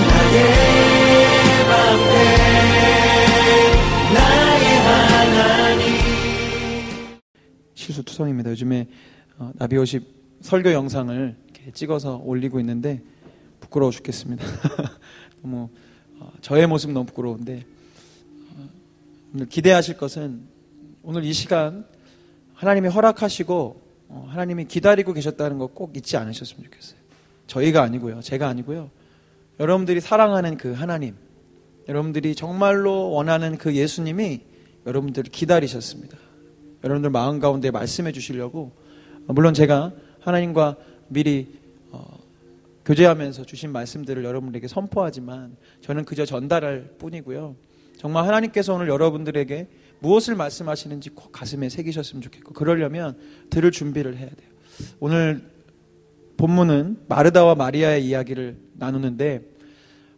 나의 방패 나의 하나님. 실수투성입니다. 요즘에 나비오십 설교 영상을 이렇게 찍어서 올리고 있는데 부끄러워 죽겠습니다. 너무 저의 모습 너무 부끄러운데, 오늘 기대하실 것은 오늘 이 시간 하나님이 허락하시고 하나님이 기다리고 계셨다는 거 꼭 잊지 않으셨으면 좋겠어요. 저희가 아니고요, 제가 아니고요, 여러분들이 사랑하는 그 하나님, 여러분들이 정말로 원하는 그 예수님이 여러분들을 기다리셨습니다. 여러분들 마음 가운데 말씀해 주시려고, 물론 제가 하나님과 미리 교제하면서 주신 말씀들을 여러분들에게 선포하지만 저는 그저 전달할 뿐이고요. 정말 하나님께서 오늘 여러분들에게 무엇을 말씀하시는지 꼭 가슴에 새기셨으면 좋겠고, 그러려면 들을 준비를 해야 돼요. 오늘 본문은 마르다와 마리아의 이야기를 나누는데,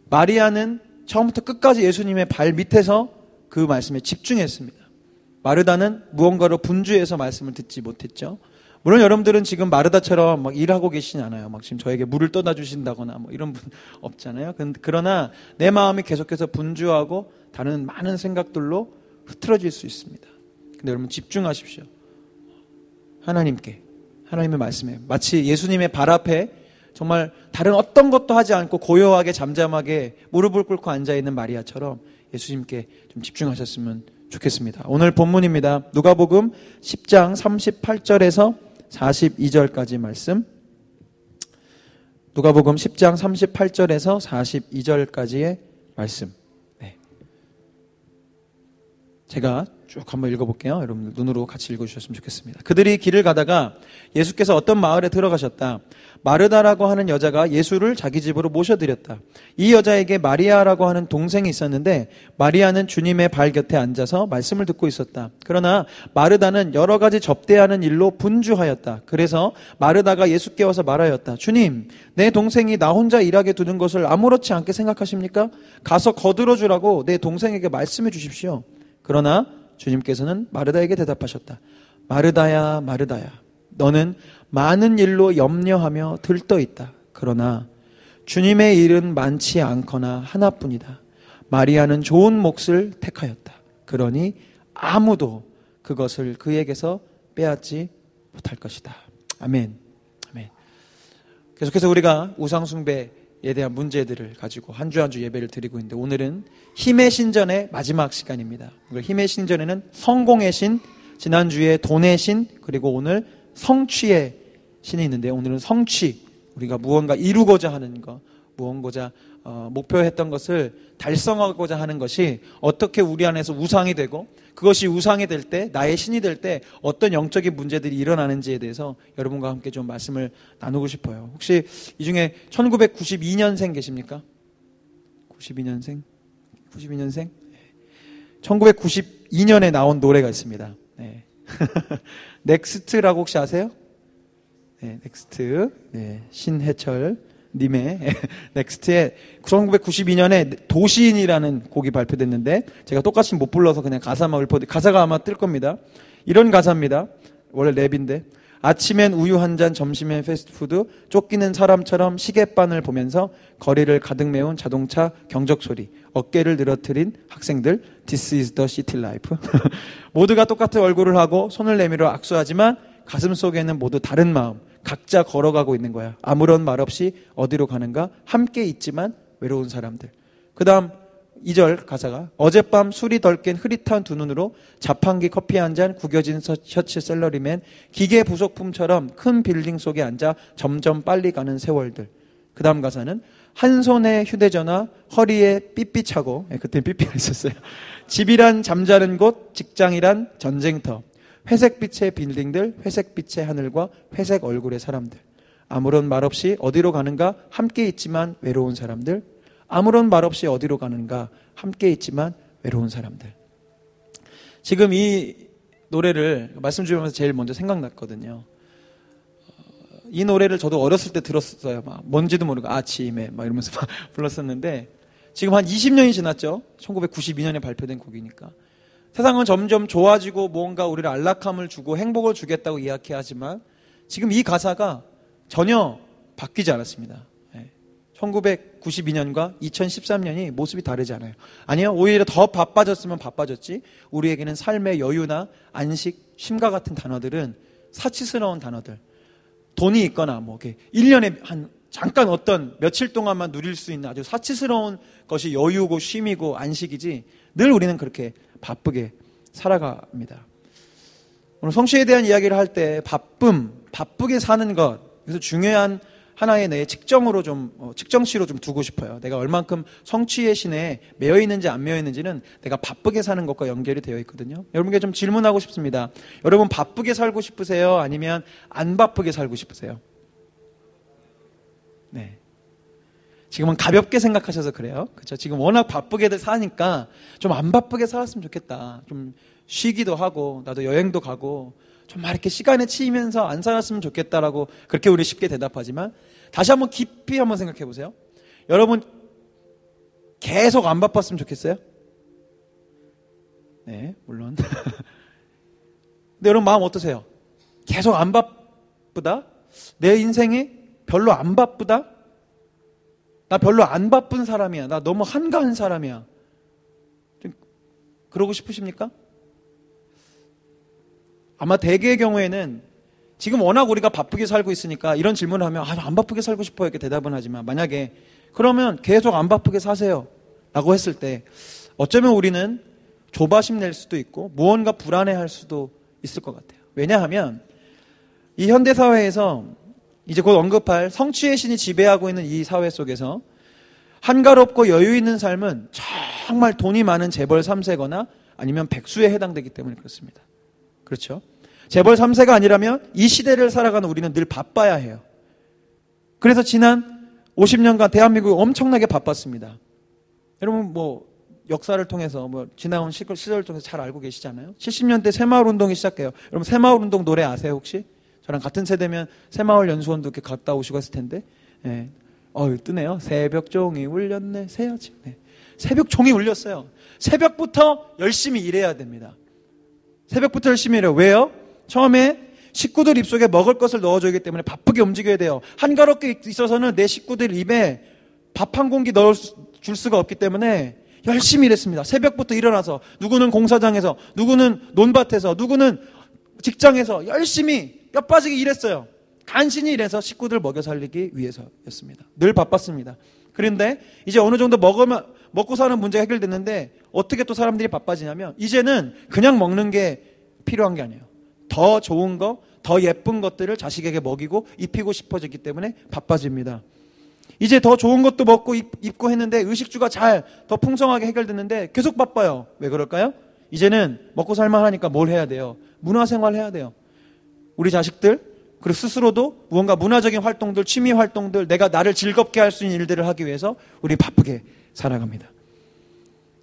마리아는 처음부터 끝까지 예수님의 발 밑에서 그 말씀에 집중했습니다. 마르다는 무언가로 분주해서 말씀을 듣지 못했죠. 물론 여러분들은 지금 마르다처럼 막 일하고 계시지 않아요. 막 지금 저에게 물을 떠다 주신다거나 뭐 이런 분 없잖아요. 그러나 내 마음이 계속해서 분주하고 다른 많은 생각들로 흐트러질 수 있습니다. 근데 여러분 집중하십시오. 하나님께, 하나님의 말씀에, 마치 예수님의 발 앞에 정말 다른 어떤 것도 하지 않고 고요하게 잠잠하게 무릎을 꿇고 앉아있는 마리아처럼 예수님께 좀 집중하셨으면 좋겠습니다. 오늘 본문입니다. 누가복음 10장 38절에서 42절까지 말씀. 누가복음 10장 38절에서 42절까지의 말씀. 네. 제가 쭉 한번 읽어볼게요. 여러분들 눈으로 같이 읽어주셨으면 좋겠습니다. 그들이 길을 가다가 예수께서 어떤 마을에 들어가셨다. 마르다라고 하는 여자가 예수를 자기 집으로 모셔드렸다. 이 여자에게 마리아라고 하는 동생이 있었는데, 마리아는 주님의 발 곁에 앉아서 말씀을 듣고 있었다. 그러나 마르다는 여러 가지 접대하는 일로 분주하였다. 그래서 마르다가 예수께 와서 말하였다. 주님, 내 동생이 나 혼자 일하게 두는 것을 아무렇지 않게 생각하십니까? 가서 거들어 주라고 내 동생에게 말씀해 주십시오. 그러나 주님께서는 마르다에게 대답하셨다. 마르다야, 마르다야, 너는 많은 일로 염려하며 들떠있다. 그러나 주님의 일은 많지 않거나 하나뿐이다. 마리아는 좋은 몫을 택하였다. 그러니 아무도 그것을 그에게서 빼앗지 못할 것이다. 아멘. 아멘. 계속해서 우리가 우상숭배에 대한 문제들을 가지고 한 주 한 주 예배를 드리고 있는데, 오늘은 힘의 신전의 마지막 시간입니다. 힘의 신전에는 성공의 신, 지난주에 돈의 신, 그리고 오늘 성취의 신이 있는데, 오늘은 성취, 우리가 무언가 이루고자 하는 것, 무언가 목표했던 것을 달성하고자 하는 것이 어떻게 우리 안에서 우상이 되고, 그것이 우상이 될 때, 나의 신이 될 때 어떤 영적인 문제들이 일어나는지에 대해서 여러분과 함께 좀 말씀을 나누고 싶어요. 혹시 이 중에 1992년생 계십니까? 92년생? 92년생? 1992년에 나온 노래가 있습니다. 네. 넥스트라고 혹시 아세요? 네, 넥스트. 네, 신해철 님의 넥스트에 1992년에 도시인이라는 곡이 발표됐는데, 제가 똑같이 못 불러서 그냥 가사만 가사가 아마 뜰 겁니다. 이런 가사입니다. 원래 랩인데, 아침엔 우유 한 잔, 점심엔 패스트푸드, 쫓기는 사람처럼 시계바늘 보면서 거리를 가득 메운 자동차 경적 소리, 어깨를 늘어뜨린 학생들, This is the city life. 모두가 똑같은 얼굴을 하고 손을 내밀어 악수하지만 가슴 속에는 모두 다른 마음, 각자 걸어가고 있는 거야. 아무런 말 없이 어디로 가는가? 함께 있지만 외로운 사람들. 그 다음 2절 가사가, 어젯밤 술이 덜 깬 흐릿한 두 눈으로 자판기 커피 한 잔, 구겨진 셔츠 셀러리맨, 기계 부속품처럼 큰 빌딩 속에 앉아 점점 빨리 가는 세월들. 그 다음 가사는, 한 손에 휴대전화, 허리에 삐삐 차고, 그때 삐삐가 있었어요. 집이란 잠자는 곳, 직장이란 전쟁터, 회색빛의 빌딩들, 회색빛의 하늘과 회색 얼굴의 사람들. 아무런 말 없이 어디로 가는가? 함께 있지만 외로운 사람들. 아무런 말 없이 어디로 가는가? 함께 있지만 외로운 사람들. 지금 이 노래를 말씀 주면서 제일 먼저 생각났거든요. 이 노래를 저도 어렸을 때 들었어요. 막 뭔지도 모르고 아침에 막 이러면서 막 불렀었는데, 지금 한 20년이 지났죠. 1992년에 발표된 곡이니까. 세상은 점점 좋아지고 뭔가 우리를 안락함을 주고 행복을 주겠다고 이야기하지만, 지금 이 가사가 전혀 바뀌지 않았습니다. 1992년과 2013년이 모습이 다르지 않아요. 아니요, 오히려 더 바빠졌으면 바빠졌지, 우리에게는 삶의 여유나 안식, 쉼과 같은 단어들은 사치스러운 단어들, 돈이 있거나 뭐 이렇게 1년에 한 잠깐 어떤 며칠 동안만 누릴 수 있는 아주 사치스러운 것이 여유고 쉼이고 안식이지, 늘 우리는 그렇게 바쁘게 살아갑니다. 오늘 성취에 대한 이야기를 할 때 바쁘게 사는 것, 그래서 중요한 하나의 내 측정으로 측정치로 좀 두고 싶어요. 내가 얼만큼 성취의 신에 매여 있는지 안 매여 있는지는 내가 바쁘게 사는 것과 연결이 되어 있거든요. 여러분께 좀 질문하고 싶습니다. 여러분 바쁘게 살고 싶으세요? 아니면 안 바쁘게 살고 싶으세요? 네. 지금은 가볍게 생각하셔서 그래요. 그렇죠? 지금 워낙 바쁘게들 사니까 좀 안 바쁘게 살았으면 좋겠다. 좀 쉬기도 하고 나도 여행도 가고 좀 막 이렇게 시간에 치이면서 안 살았으면 좋겠다라고 그렇게 우리 쉽게 대답하지만, 다시 한번 깊이 한번 생각해 보세요. 여러분 계속 안 바빴으면 좋겠어요? 네, 물론. 근데 여러분 마음 어떠세요? 계속 안 바쁘다? 내 인생이 별로 안 바쁘다? 나 별로 안 바쁜 사람이야. 나 너무 한가한 사람이야. 좀 그러고 싶으십니까? 아마 대개의 경우에는 지금 워낙 우리가 바쁘게 살고 있으니까 이런 질문을 하면 안 바쁘게 살고 싶어요 이렇게 대답은 하지만, 만약에 그러면 계속 안 바쁘게 사세요 라고 했을 때 어쩌면 우리는 조바심 낼 수도 있고 무언가 불안해할 수도 있을 것 같아요. 왜냐하면 이 현대사회에서 이제 곧 언급할 성취의 신이 지배하고 있는 이 사회 속에서 한가롭고 여유 있는 삶은 정말 돈이 많은 재벌 3세거나 아니면 백수에 해당되기 때문에 그렇습니다. 그렇죠? 재벌 3세가 아니라면 이 시대를 살아가는 우리는 늘 바빠야 해요. 그래서 지난 50년간 대한민국이 엄청나게 바빴습니다. 여러분 뭐 역사를 통해서 뭐 지나온 시절을 통해서 잘 알고 계시잖아요. 70년대 새마을 운동이 시작해요. 여러분 새마을 운동 노래 아세요 혹시? 저랑 같은 세대면 새마을 연수원도 이렇게 갔다 오시고 했을 텐데, 예. 뜨네요. 새벽 종이 울렸네, 새 아침. 네. 새벽 종이 울렸어요. 새벽부터 열심히 일해야 됩니다. 새벽부터 열심히 일해요. 왜요? 처음에 식구들 입속에 먹을 것을 넣어주기 때문에 바쁘게 움직여야 돼요. 한가롭게 있어서는 내 식구들 입에 밥 한 공기 넣어줄 수가 없기 때문에 열심히 일했습니다. 새벽부터 일어나서 누구는 공사장에서, 누구는 논밭에서, 누구는 직장에서 열심히 뼈 빠지게 일했어요. 간신히 일해서 식구들 먹여 살리기 위해서였습니다. 늘 바빴습니다. 그런데 이제 어느 정도 먹고 사는 문제가 해결됐는데 어떻게 또 사람들이 바빠지냐면, 이제는 그냥 먹는 게 필요한 게 아니에요. 더 좋은 거, 더 예쁜 것들을 자식에게 먹이고 입히고 싶어졌기 때문에 바빠집니다. 이제 더 좋은 것도 먹고 입고 했는데 의식주가 잘 더 풍성하게 해결됐는데 계속 바빠요. 왜 그럴까요? 이제는 먹고 살만하니까 뭘 해야 돼요? 문화생활 해야 돼요. 우리 자식들, 그리고 스스로도 무언가 문화적인 활동들, 취미 활동들, 내가 나를 즐겁게 할 수 있는 일들을 하기 위해서 우리 바쁘게 살아갑니다.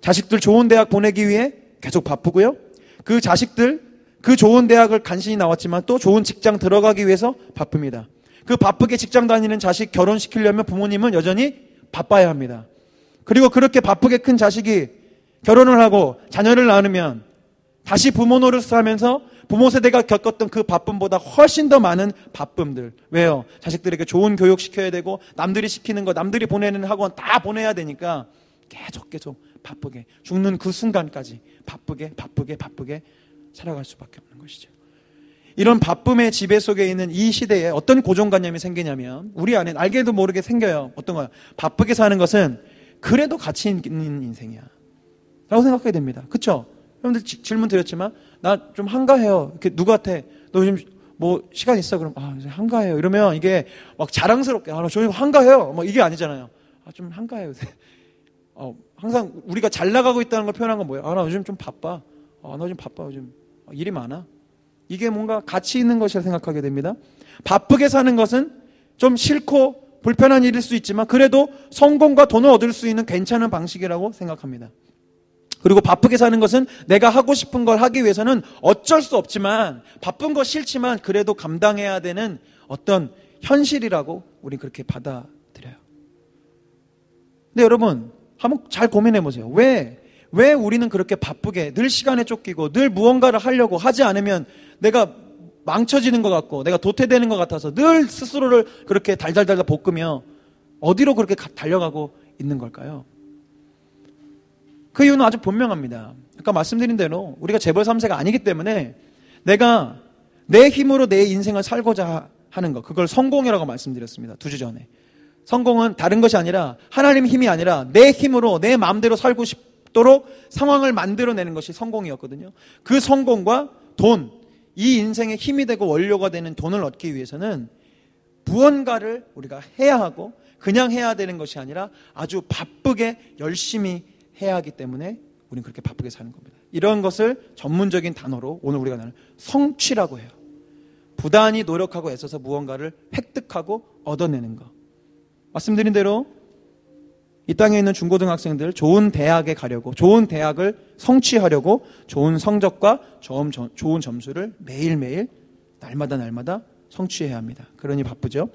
자식들 좋은 대학 보내기 위해 계속 바쁘고요. 그 자식들 그 좋은 대학을 간신히 나왔지만 또 좋은 직장 들어가기 위해서 바쁩니다. 그 바쁘게 직장 다니는 자식 결혼시키려면 부모님은 여전히 바빠야 합니다. 그리고 그렇게 바쁘게 큰 자식이 결혼을 하고 자녀를 낳으면 다시 부모 노릇을 하면서 부모 세대가 겪었던 그 바쁨보다 훨씬 더 많은 바쁨들. 왜요? 자식들에게 좋은 교육 시켜야 되고 남들이 시키는 거, 남들이 보내는 학원 다 보내야 되니까 계속 바쁘게, 죽는 그 순간까지 바쁘게 살아갈 수밖에 없는 것이죠. 이런 바쁨의 지배 속에 있는 이 시대에 어떤 고정관념이 생기냐면, 우리 안에 알게도 모르게 생겨요. 어떤 거야? 바쁘게 사는 것은 그래도 가치 있는 인생이야 라고 생각하게 됩니다. 그렇죠? 여러분들 질문 드렸지만 나 좀 한가해요. 이렇게 누구한테 너 요즘 뭐 시간 있어? 그럼 한가해요. 이러면 이게 막 자랑스럽게 나 저 한가해요. 막 이게 아니잖아요. 좀 한가해요. 항상 우리가 잘 나가고 있다는 걸 표현한 건 뭐예요? 나 요즘 좀 바빠. 나 요즘 바빠. 요즘 일이 많아. 이게 뭔가 가치 있는 것이라 생각하게 됩니다. 바쁘게 사는 것은 좀 싫고 불편한 일일 수 있지만 그래도 성공과 돈을 얻을 수 있는 괜찮은 방식이라고 생각합니다. 그리고 바쁘게 사는 것은 내가 하고 싶은 걸 하기 위해서는 어쩔 수 없지만, 바쁜 거 싫지만 그래도 감당해야 되는 어떤 현실이라고 우린 그렇게 받아들여요. 근데 여러분 한번 잘 고민해 보세요. 왜 우리는 그렇게 바쁘게 늘 시간에 쫓기고 늘 무언가를 하려고 하지 않으면 내가 망쳐지는 것 같고 내가 도태되는 것 같아서 늘 스스로를 그렇게 달달달 볶으며 어디로 그렇게 달려가고 있는 걸까요? 그 이유는 아주 분명합니다. 아까 말씀드린 대로 우리가 재벌 3세가 아니기 때문에 내가 내 힘으로 내 인생을 살고자 하는 것, 그걸 성공이라고 말씀드렸습니다. 2주 전에. 성공은 다른 것이 아니라 하나님의 힘이 아니라 내 힘으로 내 마음대로 살고 싶도록 상황을 만들어내는 것이 성공이었거든요. 그 성공과 돈, 이 인생의 힘이 되고 원료가 되는 돈을 얻기 위해서는 무언가를 우리가 해야 하고 그냥 해야 되는 것이 아니라 아주 바쁘게 열심히 해야 하기 때문에 우리는 그렇게 바쁘게 사는 겁니다. 이런 것을 전문적인 단어로 오늘 우리가 나누는 성취라고 해요. 부단히 노력하고 애써서 무언가를 획득하고 얻어내는 것. 말씀드린 대로 이 땅에 있는 중고등학생들 좋은 대학에 가려고, 좋은 대학을 성취하려고 좋은 성적과 좋은 점수를 매일매일 날마다 성취해야 합니다. 그러니 바쁘죠.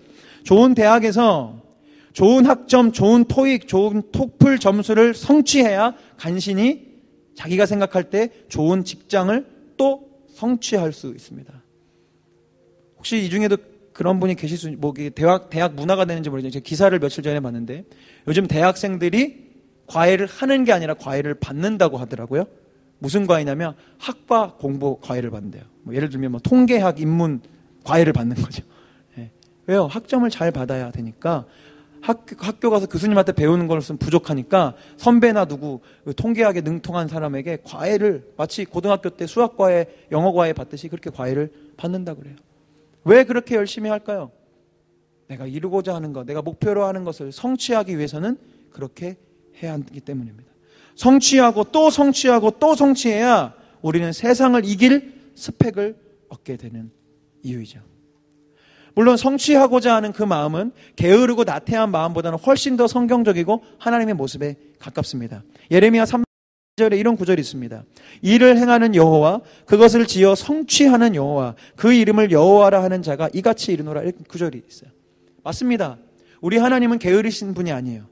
좋은 대학에서 좋은 학점, 좋은 토익, 좋은 토플 점수를 성취해야 간신히 자기가 생각할 때 좋은 직장을 또 성취할 수 있습니다. 혹시 이 중에도 그런 분이 계실 수, 대학 문화가 되는지 모르겠지만 제가 기사를 며칠 전에 봤는데 요즘 대학생들이 과외를 하는 게 아니라 과외를 받는다고 하더라고요. 무슨 과외냐면 학과 공부 과외를 받는데요. 예를 들면 통계학, 인문 과외를 받는 거죠. 네. 왜요? 학점을 잘 받아야 되니까 학교 가서 교수님한테 배우는 것은 부족하니까 선배나 누구 통계학에 능통한 사람에게 과외를 마치 고등학교 때 수학과외, 영어과외 받듯이 그렇게 과외를 받는다고 그래요. 왜 그렇게 열심히 할까요? 내가 이루고자 하는 것, 내가 목표로 하는 것을 성취하기 위해서는 그렇게 해야 하기 때문입니다. 성취하고 또 성취하고 또 성취해야 우리는 세상을 이길 스펙을 얻게 되는 이유이죠. 물론 성취하고자 하는 그 마음은 게으르고 나태한 마음보다는 훨씬 더 성경적이고 하나님의 모습에 가깝습니다. 예레미야 3절에 이런 구절이 있습니다. 일을 행하는 여호와, 그것을 지어 성취하는 여호와, 그 이름을 여호와라 하는 자가 이같이 이르노라. 이렇게 구절이 있어요. 맞습니다. 우리 하나님은 게으르신 분이 아니에요.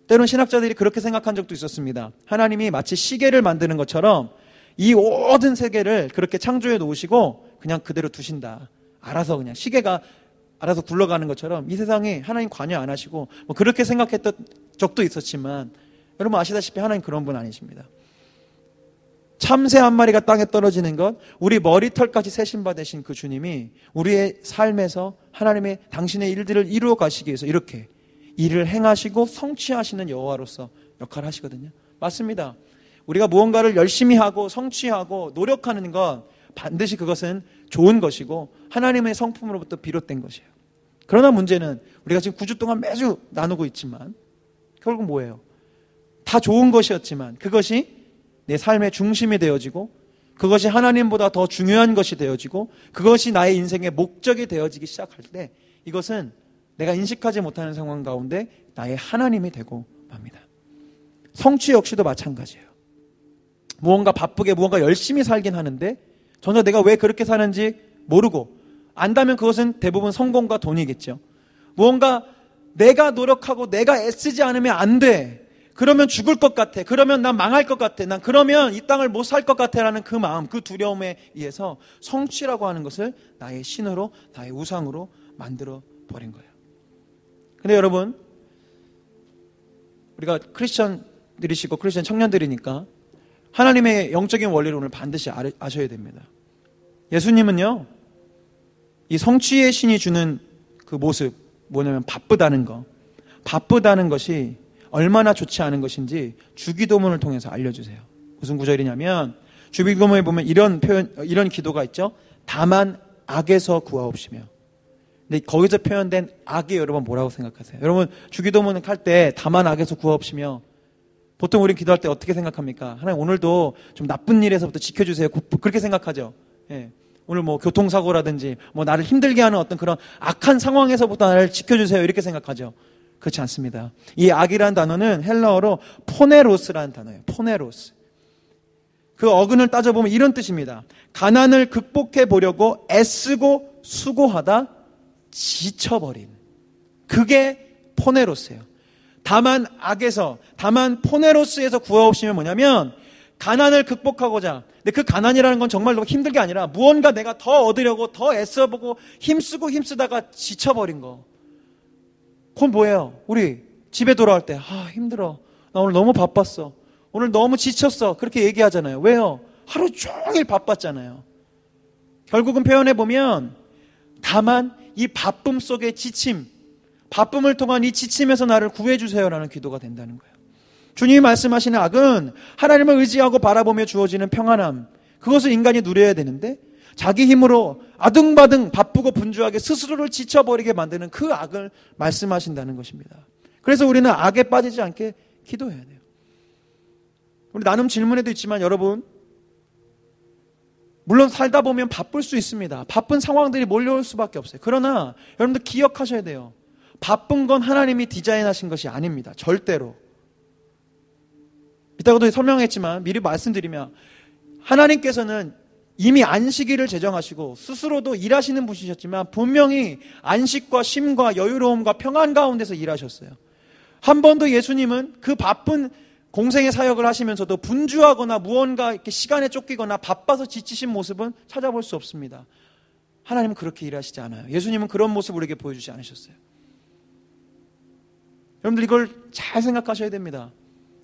때론 신학자들이 그렇게 생각한 적도 있었습니다. 하나님이 마치 시계를 만드는 것처럼 이 모든 세계를 그렇게 창조해 놓으시고 그냥 그대로 두신다. 알아서 그냥 시계가 알아서 굴러가는 것처럼 이 세상에 하나님 관여 안 하시고 그렇게 생각했던 적도 있었지만 여러분 아시다시피 하나님 그런 분 아니십니다. 참새 한 마리가 땅에 떨어지는 것, 우리 머리털까지 세신받으신 그 주님이 우리의 삶에서 하나님의 당신의 일들을 이루어 가시기 위해서 이렇게 일을 행하시고 성취하시는 여호와로서 역할을 하시거든요. 맞습니다. 우리가 무언가를 열심히 하고 성취하고 노력하는 건 반드시 그것은 좋은 것이고 하나님의 성품으로부터 비롯된 것이에요. 그러나 문제는 우리가 지금 9주 동안 매주 나누고 있지만 결국 뭐예요? 다 좋은 것이었지만 그것이 내 삶의 중심이 되어지고 그것이 하나님보다 더 중요한 것이 되어지고 그것이 나의 인생의 목적이 되어지기 시작할 때 이것은 내가 인식하지 못하는 상황 가운데 나의 하나님이 되고 맙니다. 성취 역시도 마찬가지예요. 무언가 바쁘게 무언가 열심히 살긴 하는데 전혀 내가 왜 그렇게 사는지 모르고 안다면 그것은 대부분 성공과 돈이겠죠. 무언가 내가 노력하고 내가 애쓰지 않으면 안 돼. 그러면 죽을 것 같아. 그러면 난 망할 것 같아. 난 그러면 이 땅을 못 살 것 같아 라는 그 마음, 그 두려움에 의해서 성취라고 하는 것을 나의 신으로, 나의 우상으로 만들어 버린 거예요. 근데 여러분, 우리가 크리스천들이시고 크리스천 청년들이니까 하나님의 영적인 원리를 오늘 반드시 아셔야 됩니다. 예수님은요, 이 성취의 신이 주는 그 모습, 뭐냐면 바쁘다는 거. 바쁘다는 것이 얼마나 좋지 않은 것인지 주기도문을 통해서 알려주세요. 무슨 구절이냐면, 주기도문에 보면 이런 기도가 있죠. 다만 악에서 구하옵시며. 근데 거기서 표현된 악이 여러분 뭐라고 생각하세요? 여러분, 주기도문을 할 때 다만 악에서 구하옵시며, 보통 우리 기도할 때 어떻게 생각합니까? 하나님 오늘도 좀 나쁜 일에서부터 지켜주세요. 그렇게 생각하죠. 예. 오늘 교통사고라든지 나를 힘들게 하는 어떤 그런 악한 상황에서부터 나를 지켜주세요. 이렇게 생각하죠. 그렇지 않습니다. 이 악이라는 단어는 헬라어로 포네로스라는 단어예요. 포네로스. 그 어근을 따져보면 이런 뜻입니다. 가난을 극복해 보려고 애쓰고 수고하다 지쳐버린. 그게 포네로스예요. 다만 포네로스에서 구하옵시면 뭐냐면 가난을 극복하고자. 근데 그 가난이라는 건 정말 너무 힘든 게 아니라 무언가 내가 더 얻으려고 더 애써보고 힘쓰다가 지쳐버린 거. 그건 뭐예요? 우리 집에 돌아올 때 힘들어. 나 오늘 너무 바빴어. 오늘 너무 지쳤어. 그렇게 얘기하잖아요. 왜요? 하루 종일 바빴잖아요. 결국은 표현해보면 다만 이 바쁨 속의 지침, 바쁨을 통한 이 지침에서 나를 구해주세요라는 기도가 된다는 거예요. 주님이 말씀하시는 악은 하나님을 의지하고 바라보며 주어지는 평안함, 그것을 인간이 누려야 되는데 자기 힘으로 아등바등 바쁘고 분주하게 스스로를 지쳐버리게 만드는 그 악을 말씀하신다는 것입니다. 그래서 우리는 악에 빠지지 않게 기도해야 돼요. 우리 나눔 질문에도 있지만 여러분, 물론 살다 보면 바쁠 수 있습니다. 바쁜 상황들이 몰려올 수밖에 없어요. 그러나 여러분들 기억하셔야 돼요. 바쁜 건 하나님이 디자인하신 것이 아닙니다. 절대로. 이따가도 설명했지만 미리 말씀드리면 하나님께서는 이미 안식일을 제정하시고 스스로도 일하시는 분이셨지만 분명히 안식과 쉼과 여유로움과 평안 가운데서 일하셨어요. 한 번도 예수님은 그 바쁜 공생의 사역을 하시면서도 분주하거나 무언가 이렇게 시간에 쫓기거나 바빠서 지치신 모습은 찾아볼 수 없습니다. 하나님은 그렇게 일하시지 않아요. 예수님은 그런 모습을 우리에게 보여주지 않으셨어요. 여러분들 이걸 잘 생각하셔야 됩니다.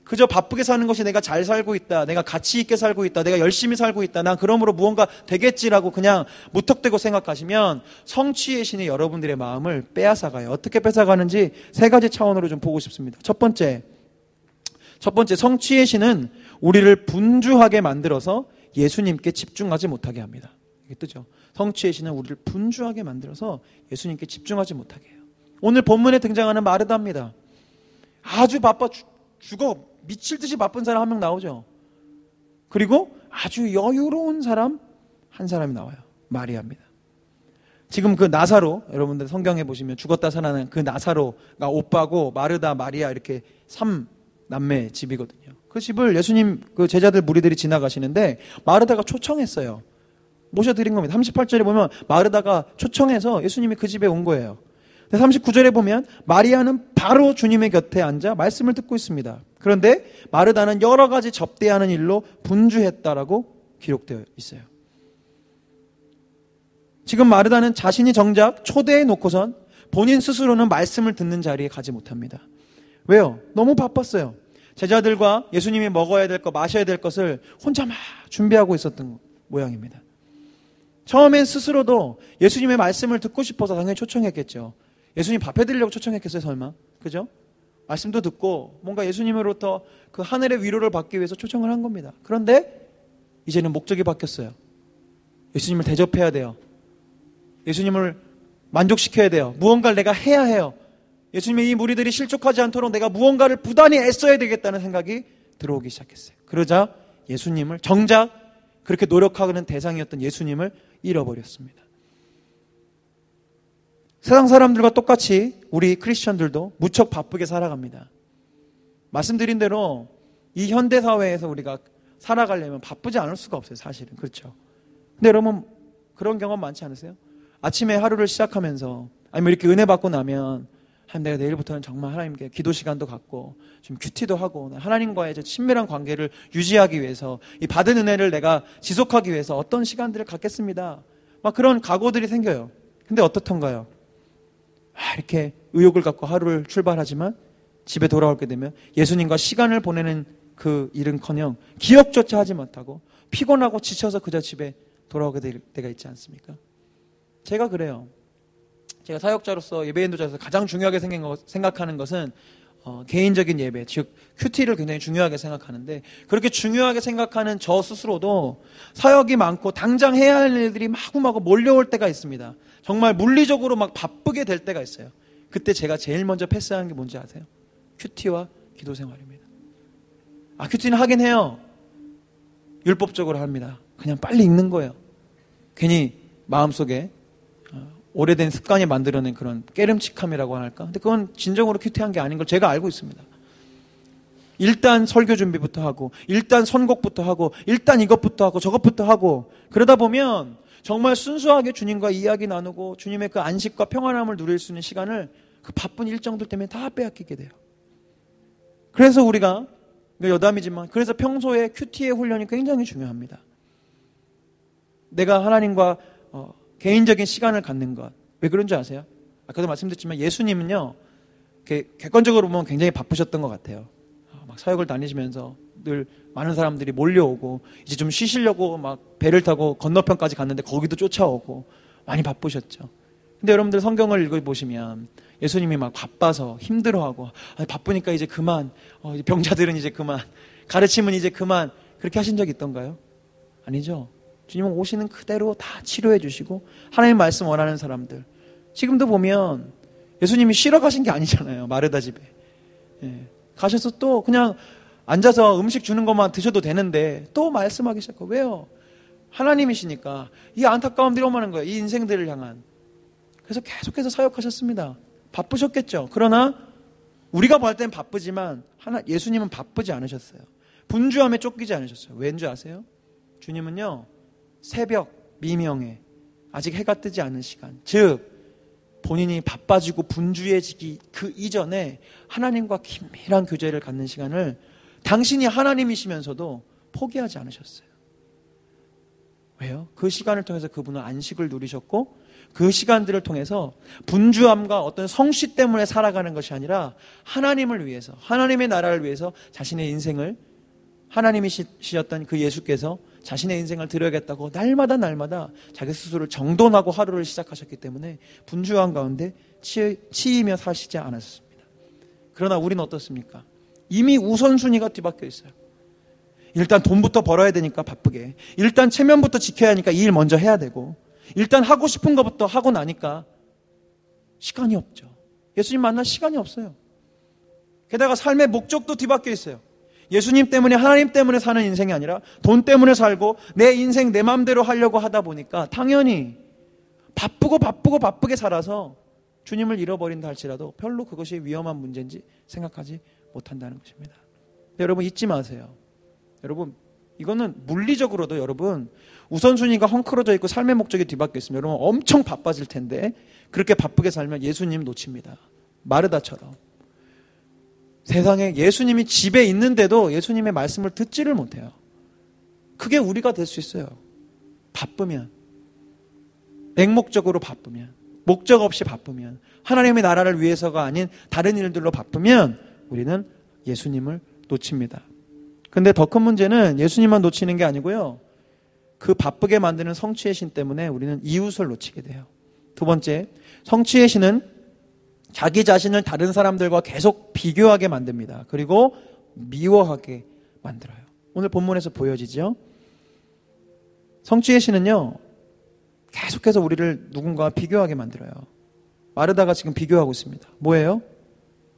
그저 바쁘게 사는 것이 내가 잘 살고 있다, 내가 가치 있게 살고 있다, 내가 열심히 살고 있다, 난 그러므로 무언가 되겠지라고 그냥 무턱대고 생각하시면 성취의 신이 여러분들의 마음을 빼앗아가요. 어떻게 뺏어가는지 세 가지 차원으로 좀 보고 싶습니다. 첫 번째, 성취의 신은 우리를 분주하게 만들어서 예수님께 집중하지 못하게 합니다. 이게 뜨죠? 성취의 신은 우리를 분주하게 만들어서 예수님께 집중하지 못하게 해요. 오늘 본문에 등장하는 마르다입니다. 아주 바빠 죽어 미칠 듯이 바쁜 사람 한 명 나오죠. 그리고 아주 여유로운 사람 한 사람이 나와요. 마리아입니다. 지금 그 나사로, 여러분들 성경에 보시면 죽었다 살아난 그 나사로가 오빠고 마르다, 마리아 이렇게 3남매 집이거든요. 그 집을 예수님 그 제자들 무리들이 지나가시는데 마르다가 초청했어요. 모셔드린 겁니다. 38절에 보면 마르다가 초청해서 예수님이 그 집에 온 거예요. 39절에 보면 마리아는 바로 주님의 곁에 앉아 말씀을 듣고 있습니다. 그런데 마르다는 여러 가지 접대하는 일로 분주했다라고 기록되어 있어요. 지금 마르다는 자신이 정작 초대해 놓고선 본인 스스로는 말씀을 듣는 자리에 가지 못합니다. 왜요? 너무 바빴어요. 제자들과 예수님이 먹어야 될 것, 마셔야 될 것을 혼자 막 준비하고 있었던 모양입니다. 처음엔 스스로도 예수님의 말씀을 듣고 싶어서 당연히 초청했겠죠. 예수님 밥 해드리려고 초청했겠어요, 설마? 그죠? 말씀도 듣고 뭔가 예수님으로부터 그 하늘의 위로를 받기 위해서 초청을 한 겁니다. 그런데 이제는 목적이 바뀌었어요. 예수님을 대접해야 돼요. 예수님을 만족시켜야 돼요. 무언가를 내가 해야 해요. 예수님의 이 무리들이 실족하지 않도록 내가 무언가를 부단히 애써야 되겠다는 생각이 들어오기 시작했어요. 그러자 예수님을, 정작 그렇게 노력하는 대상이었던 예수님을 잃어버렸습니다. 세상 사람들과 똑같이 우리 크리스천들도 무척 바쁘게 살아갑니다. 말씀드린 대로 이 현대사회에서 우리가 살아가려면 바쁘지 않을 수가 없어요, 사실은. 그렇죠. 근데 여러분 그런 경험 많지 않으세요? 아침에 하루를 시작하면서 아니면 이렇게 은혜 받고 나면 내가 내일부터는 정말 하나님께 기도 시간도 갖고 좀 큐티도 하고 하나님과의 친밀한 관계를 유지하기 위해서 이 받은 은혜를 내가 지속하기 위해서 어떤 시간들을 갖겠습니다. 막 그런 각오들이 생겨요. 근데 어떻던가요? 이렇게 의욕을 갖고 하루를 출발하지만 집에 돌아오게 되면 예수님과 시간을 보내는 그 일은커녕 기억조차 하지 못하고 피곤하고 지쳐서 그저 집에 돌아오게 될 때가 있지 않습니까? 제가 그래요. 제가 사역자로서 예배 인도자로서 가장 중요하게 생각하는 것은 개인적인 예배, 즉 큐티를 굉장히 중요하게 생각하는데 그렇게 중요하게 생각하는 저 스스로도 사역이 많고 당장 해야 할 일들이 마구마구 몰려올 때가 있습니다. 정말 물리적으로 막 바쁘게 될 때가 있어요. 그때 제가 제일 먼저 패스하는 게 뭔지 아세요? 큐티와 기도 생활입니다. 큐티는 하긴 해요. 율법적으로 합니다. 그냥 빨리 읽는 거예요. 괜히 마음속에 오래된 습관이 만들어낸 그런 깨름칙함이라고 할까? 근데 그건 진정으로 큐티한 게 아닌 걸 제가 알고 있습니다. 일단 설교 준비부터 하고, 일단 선곡부터 하고, 일단 이것부터 하고, 저것부터 하고, 그러다 보면 정말 순수하게 주님과 이야기 나누고 주님의 그 안식과 평안함을 누릴 수 있는 시간을 그 바쁜 일정들 때문에 다 빼앗기게 돼요. 그래서 우리가 여담이지만 그래서 평소에 큐티의 훈련이 굉장히 중요합니다. 내가 하나님과 개인적인 시간을 갖는 것. 왜 그런지 아세요? 아까도 말씀드렸지만 예수님은요 이렇게 객관적으로 보면 굉장히 바쁘셨던 것 같아요. 막 사역을 다니시면서 늘 많은 사람들이 몰려오고 이제 좀 쉬시려고 막 배를 타고 건너편까지 갔는데 거기도 쫓아오고 많이 바쁘셨죠. 근데 여러분들 성경을 읽어보시면 예수님이 막 바빠서 힘들어하고 바쁘니까 이제 그만, 이제 병자들은 이제 그만, 가르침은 이제 그만, 그렇게 하신 적 있던가요? 아니죠. 주님은 오시는 그대로 다 치료해 주시고 하나님 말씀 원하는 사람들, 지금도 보면 예수님이 쉬러 가신 게 아니잖아요. 마르다 집에 가셔서 또 그냥 앉아서 음식 주는 것만 드셔도 되는데 또 말씀하기 시작하고. 왜요? 하나님이시니까 이 안타까움들이 오만한 거예요. 이 인생들을 향한. 그래서 계속해서 사역하셨습니다. 바쁘셨겠죠. 그러나 우리가 볼 땐 바쁘지만 예수님은 바쁘지 않으셨어요. 분주함에 쫓기지 않으셨어요. 왠 줄 아세요? 주님은요, 새벽 미명에 아직 해가 뜨지 않은 시간, 즉 본인이 바빠지고 분주해지기 그 이전에 하나님과 긴밀한 교제를 갖는 시간을 당신이 하나님이시면서도 포기하지 않으셨어요. 왜요? 그 시간을 통해서 그분은 안식을 누리셨고, 그 시간들을 통해서 분주함과 어떤 성취 때문에 살아가는 것이 아니라 하나님을 위해서, 하나님의 나라를 위해서 자신의 인생을, 하나님이시였던 그 예수께서 자신의 인생을 드려야겠다고 날마다 자기 스스로를 정돈하고 하루를 시작하셨기 때문에 분주함 가운데 치이며 사시지 않았습니다. 그러나 우리는 어떻습니까? 이미 우선순위가 뒤바뀌어 있어요. 일단 돈부터 벌어야 되니까 바쁘게, 일단 체면부터 지켜야 하니까 이 일 먼저 해야 되고, 일단 하고 싶은 것부터 하고 나니까 시간이 없죠. 예수님 만날 시간이 없어요. 게다가 삶의 목적도 뒤바뀌어 있어요. 예수님 때문에, 하나님 때문에 사는 인생이 아니라 돈 때문에 살고 내 인생 내 마음대로 하려고 하다 보니까 당연히 바쁘게 살아서 주님을 잃어버린다 할지라도 별로 그것이 위험한 문제인지 생각하지 못한다는 것입니다. 여러분 잊지 마세요. 여러분 이거는 물리적으로도 여러분 우선순위가 헝클어져 있고 삶의 목적이 뒤바뀌어 있으면 여러분 엄청 바빠질 텐데, 그렇게 바쁘게 살면 예수님 놓칩니다. 마르다처럼. 세상에 예수님이 집에 있는데도 예수님의 말씀을 듣지를 못해요. 그게 우리가 될 수 있어요. 바쁘면, 맹목적으로 바쁘면, 목적 없이 바쁘면, 하나님의 나라를 위해서가 아닌 다른 일들로 바쁘면 우리는 예수님을 놓칩니다. 근데 더 큰 문제는 예수님만 놓치는 게 아니고요, 그 바쁘게 만드는 성취의 신 때문에 우리는 이웃을 놓치게 돼요. 두 번째, 성취의 신은 자기 자신을 다른 사람들과 계속 비교하게 만듭니다. 그리고 미워하게 만들어요. 오늘 본문에서 보여지죠. 성취의 신은요, 계속해서 우리를 누군가와 비교하게 만들어요. 마르다가 지금 비교하고 있습니다. 뭐예요?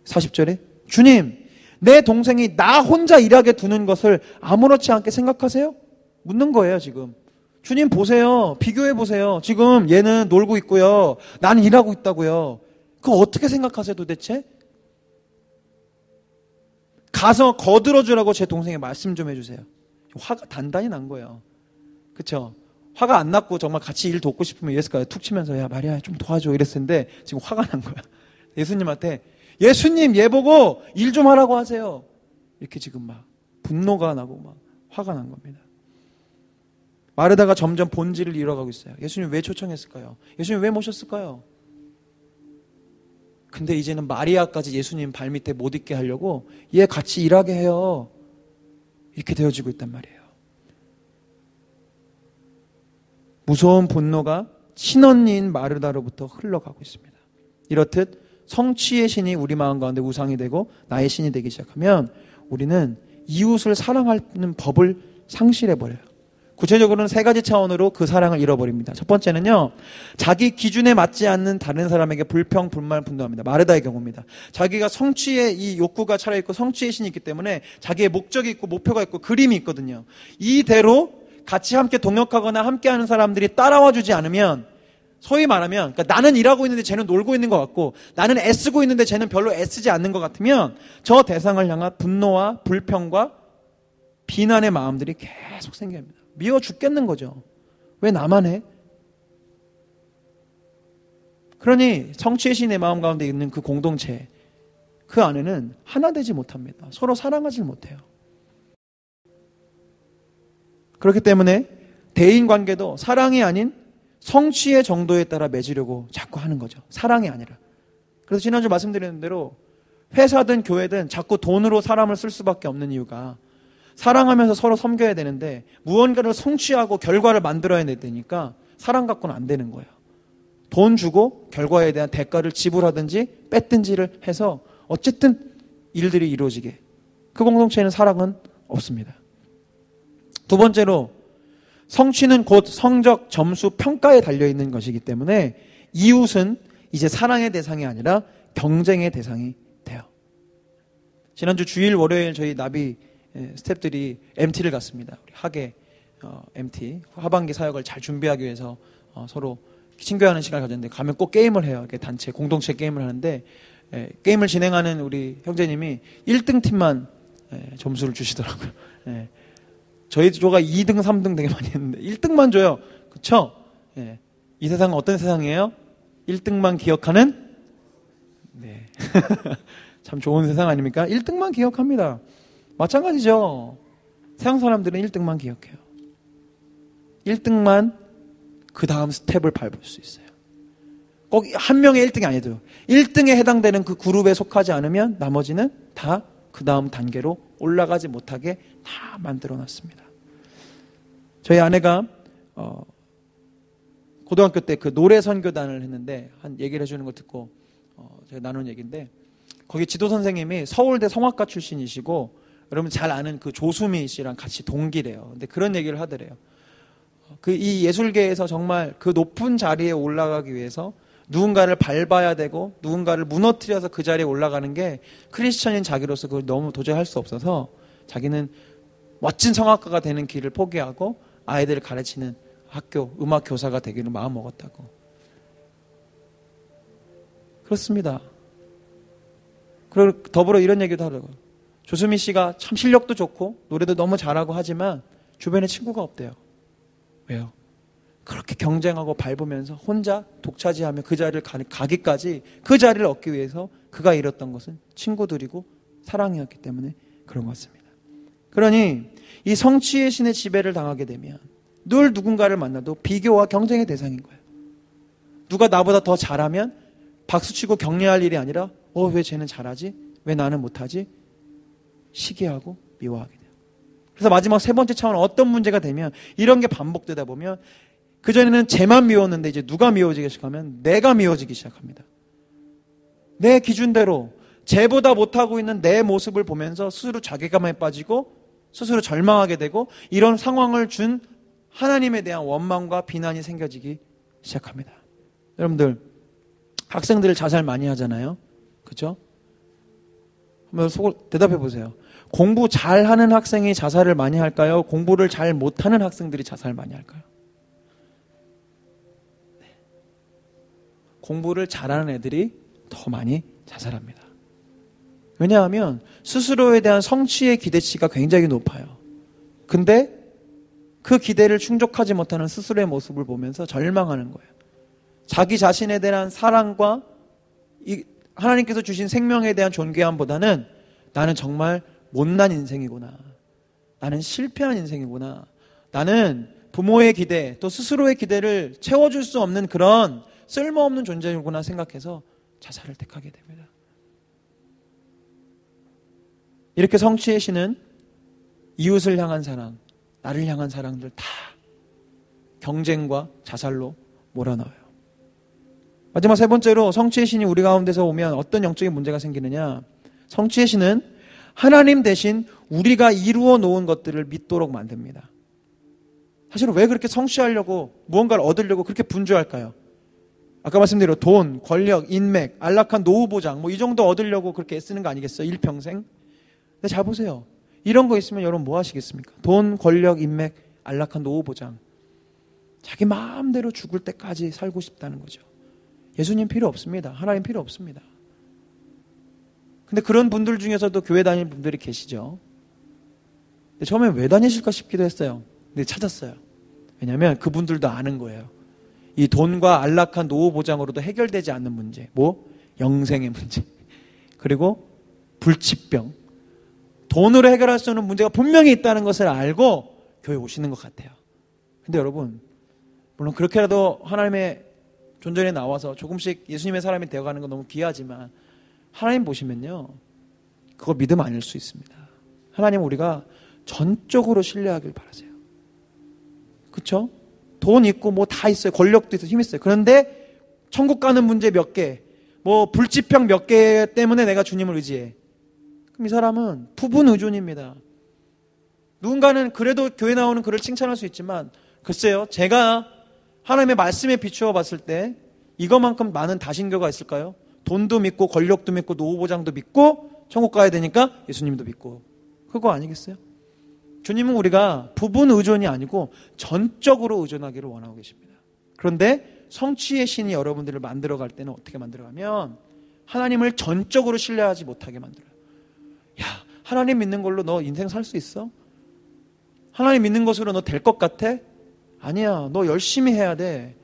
40절에 주님, 내 동생이 나 혼자 일하게 두는 것을 아무렇지 않게 생각하세요? 묻는 거예요. 지금 주님 보세요, 비교해 보세요. 지금 얘는 놀고 있고요, 나는 일하고 있다고요. 그거 어떻게 생각하세요 도대체? 가서 거들어주라고 제 동생에 말씀 좀 해주세요. 화가 단단히 난 거예요. 그쵸? 화가 안 났고 정말 같이 일 돕고 싶으면 이랬을까요? 툭 치면서 야 마리아 좀 도와줘 이랬을 텐데 지금 화가 난 거야. 예수님한테 예수님 얘 보고 일 좀 하라고 하세요. 이렇게 지금 막 분노가 나고 막 화가 난 겁니다. 마르다가 점점 본질을 잃어가고 있어요. 예수님 왜 초청했을까요? 예수님 왜 모셨을까요? 근데 이제는 마리아까지 예수님 발밑에 못 있게 하려고 얘 같이 일하게 해요. 이렇게 되어지고 있단 말이에요. 무서운 분노가 친언니인 마르다로부터 흘러가고 있습니다. 이렇듯 성취의 신이 우리 마음 가운데 우상이 되고 나의 신이 되기 시작하면 우리는 이웃을 사랑하는 법을 상실해버려요. 구체적으로는 세 가지 차원으로 그 사랑을 잃어버립니다. 첫 번째는요, 자기 기준에 맞지 않는 다른 사람에게 불평, 불만, 분노합니다. 마르다의 경우입니다. 자기가 성취의 이 욕구가 차려있고 성취의 신이 있기 때문에 자기의 목적이 있고 목표가 있고 그림이 있거든요. 이대로 같이 함께 동역하거나 함께하는 사람들이 따라와 주지 않으면, 소위 말하면 그러니까 나는 일하고 있는데 쟤는 놀고 있는 것 같고 나는 애쓰고 있는데 쟤는 별로 애쓰지 않는 것 같으면 저 대상을 향한 분노와 불평과 비난의 마음들이 계속 생깁니다. 미워 죽겠는 거죠. 왜 나만 해? 그러니 성취의 신의 마음 가운데 있는 그 공동체, 그 안에는 하나 되지 못합니다. 서로 사랑하지 못해요. 그렇기 때문에 대인관계도 사랑이 아닌 성취의 정도에 따라 맺으려고 자꾸 하는 거죠. 사랑이 아니라. 그래서 지난주 말씀드린 대로 회사든 교회든 자꾸 돈으로 사람을 쓸 수밖에 없는 이유가 사랑하면서 서로 섬겨야 되는데 무언가를 성취하고 결과를 만들어야 되니까 사랑 갖고는 안 되는 거예요. 돈 주고 결과에 대한 대가를 지불하든지 뺐든지를 해서 어쨌든 일들이 이루어지게. 그 공동체에는 사랑은 없습니다. 두 번째로 성취는 곧 성적, 점수, 평가에 달려있는 것이기 때문에 이웃은 이제 사랑의 대상이 아니라 경쟁의 대상이 돼요. 지난주 주일 월요일 저희 나비 스태프들이 MT를 갔습니다. 우리 학예 MT 하반기 사역을 잘 준비하기 위해서 서로 친교하는 시간을 가졌는데 가면 꼭 게임을 해요. 이렇게 단체 공동체 게임을 하는데 게임을 진행하는 우리 형제님이 1등 팀만 점수를 주시더라고요. 저희 조가 2등, 3등 되게 많이 했는데 1등만 줘요. 그쵸? 이 세상은 어떤 세상이에요? 1등만 기억하는? 네. 참 좋은 세상 아닙니까? 1등만 기억합니다. 마찬가지죠. 세상 사람들은 1등만 기억해요. 1등만 그 다음 스텝을 밟을 수 있어요. 꼭 한 명의 1등이 아니어도 1등에 해당되는 그 그룹에 속하지 않으면 나머지는 다 그 다음 단계로 올라가지 못하게 다 만들어 놨습니다. 저희 아내가 고등학교 때 그 노래 선교단을 했는데 한 얘기를 해주는 걸 듣고 제가 나눈 얘기인데 거기 지도 선생님이 서울대 성악가 출신이시고 여러분 잘 아는 그 조수미 씨랑 같이 동기래요. 근데 그런 얘기를 하더래요. 이 예술계에서 정말 그 높은 자리에 올라가기 위해서 누군가를 밟아야 되고 누군가를 무너뜨려서 그 자리에 올라가는 게 크리스천인 자기로서 그걸 너무 도저히 할 수 없어서 자기는 멋진 성악가가 되는 길을 포기하고 아이들을 가르치는 학교 음악 교사가 되기를 마음먹었다고. 그렇습니다. 그리고 더불어 이런 얘기도 하더라고요. 조수미 씨가 참 실력도 좋고 노래도 너무 잘하고 하지만 주변에 친구가 없대요. 왜요? 그렇게 경쟁하고 밟으면서 혼자 독차지하며 그 자리를 가기까지 그 자리를 얻기 위해서 그가 잃었던 것은 친구들이고 사랑이었기 때문에 그런 것 같습니다. 그러니 이 성취의 신의 지배를 당하게 되면 늘 누군가를 만나도 비교와 경쟁의 대상인 거예요. 누가 나보다 더 잘하면 박수치고 격려할 일이 아니라 왜 쟤는 잘하지? 왜 나는 못하지? 시기하고 미워하게 돼요. 그래서 마지막 세 번째 차원은 어떤 문제가 되면 이런 게 반복되다 보면 그전에는 쟤만 미웠는데 이제 누가 미워지기 시작하면 내가 미워지기 시작합니다. 내 기준대로 쟤보다 못하고 있는 내 모습을 보면서 스스로 자괴감에 빠지고 스스로 절망하게 되고 이런 상황을 준 하나님에 대한 원망과 비난이 생겨지기 시작합니다. 여러분들 학생들 자살 많이 하잖아요. 그렇죠? 한번 대답해 보세요. 공부 잘하는 학생이 자살을 많이 할까요? 공부를 잘 못하는 학생들이 자살 많이 할까요? 네. 공부를 잘하는 애들이 더 많이 자살합니다. 왜냐하면 스스로에 대한 성취의 기대치가 굉장히 높아요. 근데 그 기대를 충족하지 못하는 스스로의 모습을 보면서 절망하는 거예요. 자기 자신에 대한 사랑과 하나님께서 주신 생명에 대한 존귀함보다는 나는 정말 못난 인생이구나. 나는 실패한 인생이구나. 나는 부모의 기대 또 스스로의 기대를 채워줄 수 없는 그런 쓸모없는 존재구나 생각해서 자살을 택하게 됩니다. 이렇게 성취의 신은 이웃을 향한 사랑, 나를 향한 사랑들 다 경쟁과 자살로 몰아넣어요. 마지막 세 번째로 성취의 신이 우리 가운데서 오면 어떤 영적인 문제가 생기느냐. 성취의 신은 하나님 대신 우리가 이루어 놓은 것들을 믿도록 만듭니다. 사실은 왜 그렇게 성취하려고 무언가를 얻으려고 그렇게 분주할까요? 아까 말씀드린 돈, 권력, 인맥, 안락한 노후보장 이 정도 얻으려고 그렇게 애쓰는 거 아니겠어요? 일평생? 근데 잘 보세요. 이런 거 있으면 여러분 뭐 하시겠습니까? 돈, 권력, 인맥, 안락한 노후보장. 자기 마음대로 죽을 때까지 살고 싶다는 거죠. 예수님 필요 없습니다. 하나님 필요 없습니다. 근데 그런 분들 중에서도 교회 다니는 분들이 계시죠. 근데 처음에 왜 다니실까 싶기도 했어요. 근데 찾았어요. 왜냐하면 그분들도 아는 거예요. 이 돈과 안락한 노후 보장으로도 해결되지 않는 문제. 영생의 문제. 그리고 불치병. 돈으로 해결할 수 없는 문제가 분명히 있다는 것을 알고 교회 오시는 것 같아요. 근데 여러분, 물론 그렇게라도 하나님의 존전에 나와서 조금씩 예수님의 사람이 되어가는 건 너무 귀하지만 하나님 보시면요, 그거 믿음 아닐 수 있습니다. 하나님 우리가 전적으로 신뢰하길 바라세요. 그렇죠? 돈 있고 뭐 다 있어요. 권력도 있어요. 힘 있어요. 그런데 천국 가는 문제 몇 개, 뭐 불치병 몇 개 때문에 내가 주님을 의지해. 그럼 이 사람은 부분 의존입니다. 누군가는 그래도 교회 나오는 그를 칭찬할 수 있지만, 글쎄요, 제가 하나님의 말씀에 비추어 봤을 때 이것만큼 많은 다신교가 있을까요? 돈도 믿고 권력도 믿고 노후보장도 믿고 천국 가야 되니까 예수님도 믿고, 그거 아니겠어요? 주님은 우리가 부분 의존이 아니고 전적으로 의존하기를 원하고 계십니다. 그런데 성취의 신이 여러분들을 만들어갈 때는 어떻게 만들어가면 하나님을 전적으로 신뢰하지 못하게 만들어요. 야, 하나님 믿는 걸로 너 인생 살 수 있어? 하나님 믿는 것으로 너 될 것 같아? 아니야. 너 열심히 해야 돼.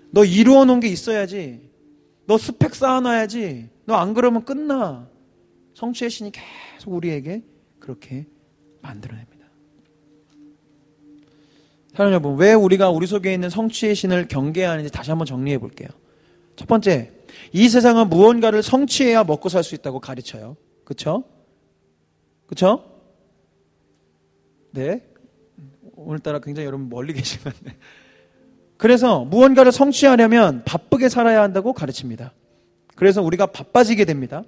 너 이루어 놓은 게 있어야지. 너 스펙 쌓아놔야지. 너 안 그러면 끝나. 성취의 신이 계속 우리에게 그렇게 만들어냅니다. 사랑하는 여러분, 왜 우리가 우리 속에 있는 성취의 신을 경계하는지 다시 한번 정리해 볼게요. 첫 번째, 이 세상은 무언가를 성취해야 먹고 살 수 있다고 가르쳐요. 그렇죠? 그렇죠? 네. 오늘따라 굉장히 여러분 멀리 계시면 그래서 무언가를 성취하려면 바쁘게 살아야 한다고 가르칩니다. 그래서 우리가 바빠지게 됩니다.